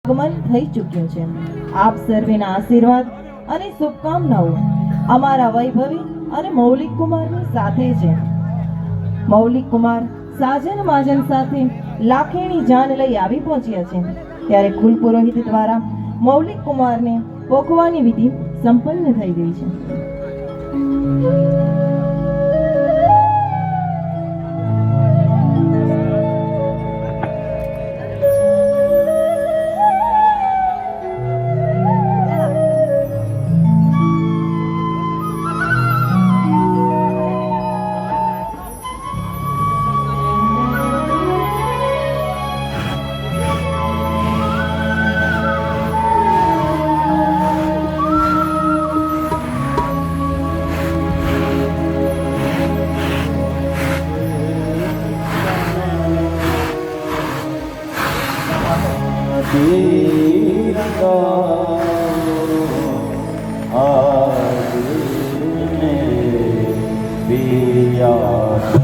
આગમન થઈ ચૂક્યું છે। આપ સર્વેના આશીર્વાદ અને શુભકામનાઓ અમારા વૈભવી અને મૌલિક કુમારની સાથે છે। મૌલિક કુમાર સાજન માજન સાથે લાખેણી જાન લઈ આવી પહોંચ્યા છે, ત્યારે કુલ પુરોહિત દ્વારા મૌલિક કુમારને પોખવાની વિધિ સંપન્ન થઈ ગઈ છે। पिया